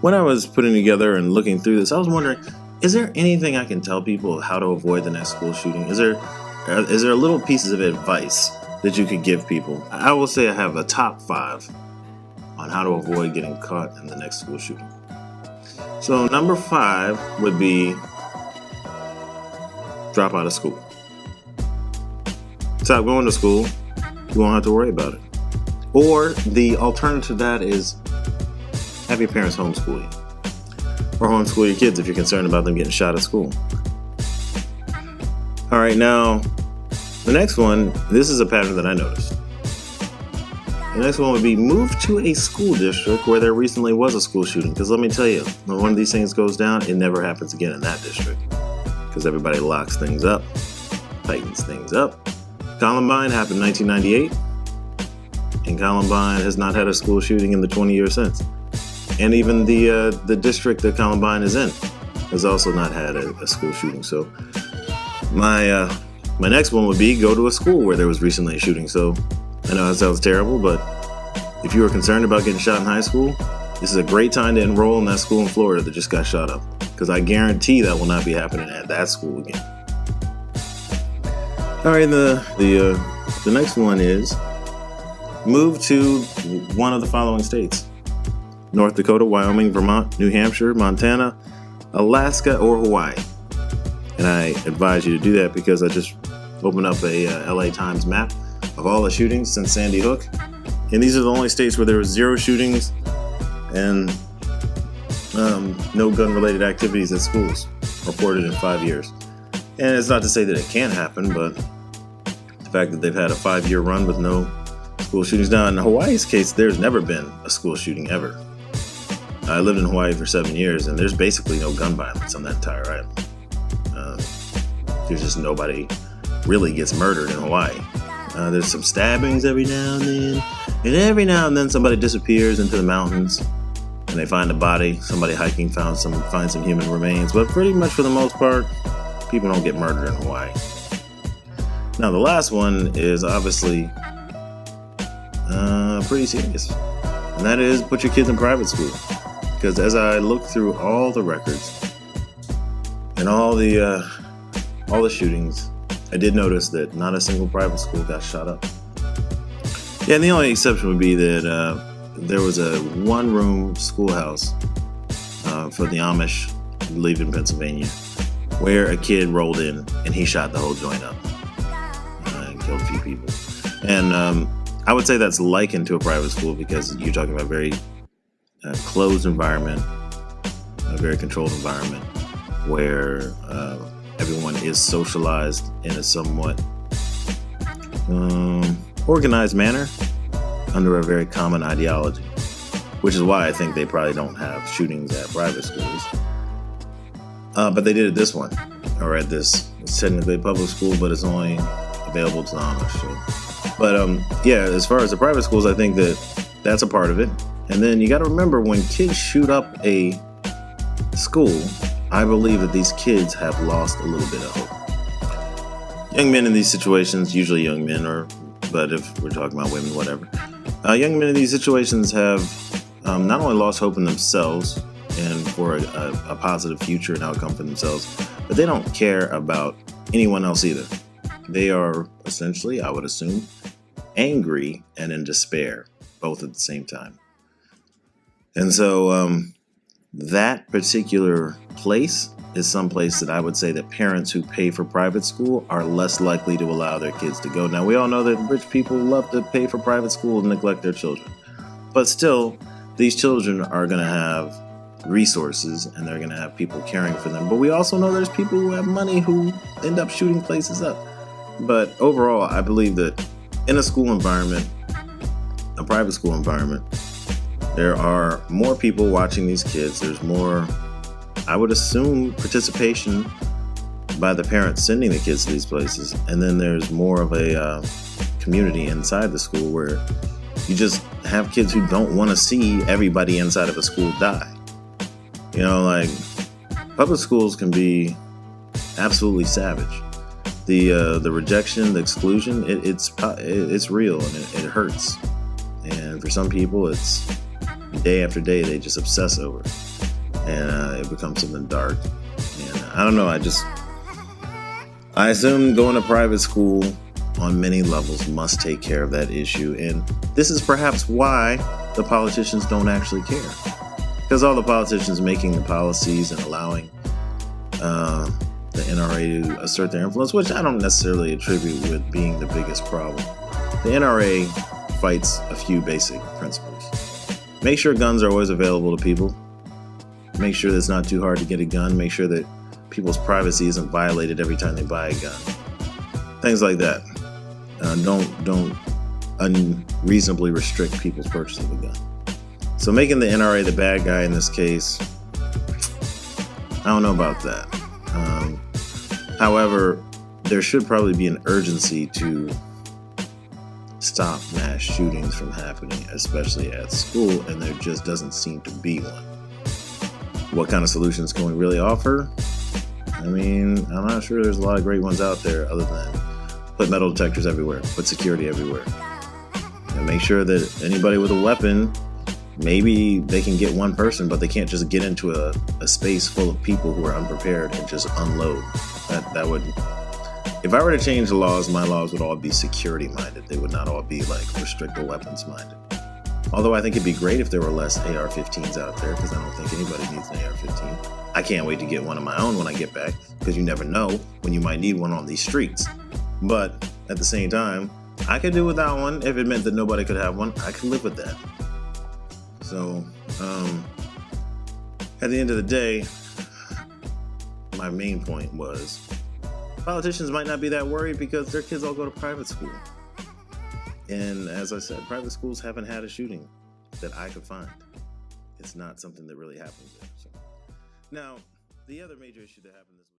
when I was putting together and looking through this, I was wondering, is there anything I can tell people how to avoid the next school shooting? Is there little pieces of advice that you could give people? I will say I have a top 5 on how to avoid getting caught in the next school shooting. So number 5 would be drop out of school. Stop going to school. You won't have to worry about it. Or the alternative to that is have your parents homeschool you. Or homeschool your kids if you're concerned about them getting shot at school. All right, now, the next one, this is a pattern that I noticed. The next one would be move to a school district where there recently was a school shooting. Because let me tell you, when one of these things goes down, it never happens again in that district. Because everybody locks things up, tightens things up. Columbine happened in 1998. And Columbine has not had a school shooting in the 20 years since. And even the district that Columbine is in has also not had a school shooting. So my next one would be go to a school where there was recently a shooting. So I know that sounds terrible, but if you are concerned about getting shot in high school, this is a great time to enroll in that school in Florida that just got shot up. Because I guarantee that will not be happening at that school again. All right, the next one is move to one of the following states: North Dakota, Wyoming, Vermont, New Hampshire, Montana, Alaska, or Hawaii. And I advise you to do that because I just opened up a LA Times map of all the shootings since Sandy Hook. And these are the only states where there was 0 shootings and no gun-related activities at schools reported in 5 years. And it's not to say that it can't happen, but the fact that they've had a 5-year run with no school shootings. Now, in Hawaii's case, there's never been a school shooting ever. I lived in Hawaii for 7 years, and there's basically no gun violence on that entire island. There's just nobody really gets murdered in Hawaii. There's some stabbings every now and then, and every now and then somebody disappears into the mountains, and they find a body. Somebody hiking finds some human remains, but pretty much for the most part, people don't get murdered in Hawaii. Now, the last one is obviously pretty serious, and that is put your kids in private school. Because as I look through all the records and all the shootings, I did notice that not a single private school got shot up. Yeah, and the only exception would be that there was a one-room schoolhouse for the Amish, I believe in Pennsylvania, where a kid rolled in and he shot the whole joint up and killed a few people. And I would say that's likened to a private school because you're talking about a very closed environment, a very controlled environment where everyone is socialized in a somewhat organized manner under a very common ideology, which is why I think they probably don't have shootings at private schools. But they did at this one, or at this, it's technically a public school, but it's only available to the Amish. So. But yeah, as far as the private schools, I think that that's a part of it. And then you got to remember, when kids shoot up a school, I believe that these kids have lost a little bit of hope. Young men in these situations, usually young men, but if we're talking about women, whatever. Young men in these situations have not only lost hope in themselves and for a positive future and outcome for themselves, but they don't care about anyone else either. They are essentially, I would assume, angry and in despair, both at the same time. And so that particular place is some place that I would say that parents who pay for private school are less likely to allow their kids to go. Now, we all know that rich people love to pay for private school and neglect their children. But still, these children are going to have resources and they're going to have people caring for them. But we also know there's people who have money who end up shooting places up. But overall, I believe that in a school environment, a private school environment, there are more people watching these kids. There's more, I would assume, participation by the parents sending the kids to these places. And then there's more of a community inside the school where you just have kids who don't want to see everybody inside of a school die. You know, like, public schools can be absolutely savage. The rejection, the exclusion, it's real and it hurts. And for some people, it's day after day they just obsess over it. And it becomes something dark. And I don't know, I assume going to private school on many levels must take care of that issue. And this is perhaps why the politicians don't actually care. Because all the politicians making the policies and allowing the NRA to assert their influence, which I don't necessarily attribute with being the biggest problem. The NRA fights a few basic principles. Make sure guns are always available to people. Make sure that it's not too hard to get a gun. Make sure that people's privacy isn't violated every time they buy a gun. Things like that. Don't unreasonably restrict people's purchase of a gun. So making the NRA the bad guy in this case, I don't know about that. However, there should probably be an urgency to stop mass shootings from happening, especially at school, and there just doesn't seem to be one. What kind of solutions can we really offer? I mean, I'm not sure there's a lot of great ones out there other than put metal detectors everywhere, put security everywhere. And make sure that anybody with a weapon, maybe they can get one person, but they can't just get into a space full of people who are unprepared and just unload. That would, if I were to change the laws, my laws would all be security minded. They would not all be like restrict the weapons minded. Although I think it'd be great if there were less AR-15s out there, because I don't think anybody needs an AR-15. I can't wait to get one of my own when I get back, because you never know when you might need one on these streets. But at the same time, I could do without one if it meant that nobody could have one. I could live with that. So, at the end of the day, my main point was politicians might not be that worried because their kids all go to private school. And as I said, private schools haven't had a shooting that I could find. It's not something that really happens there. So. Now, the other major issue that happened this week.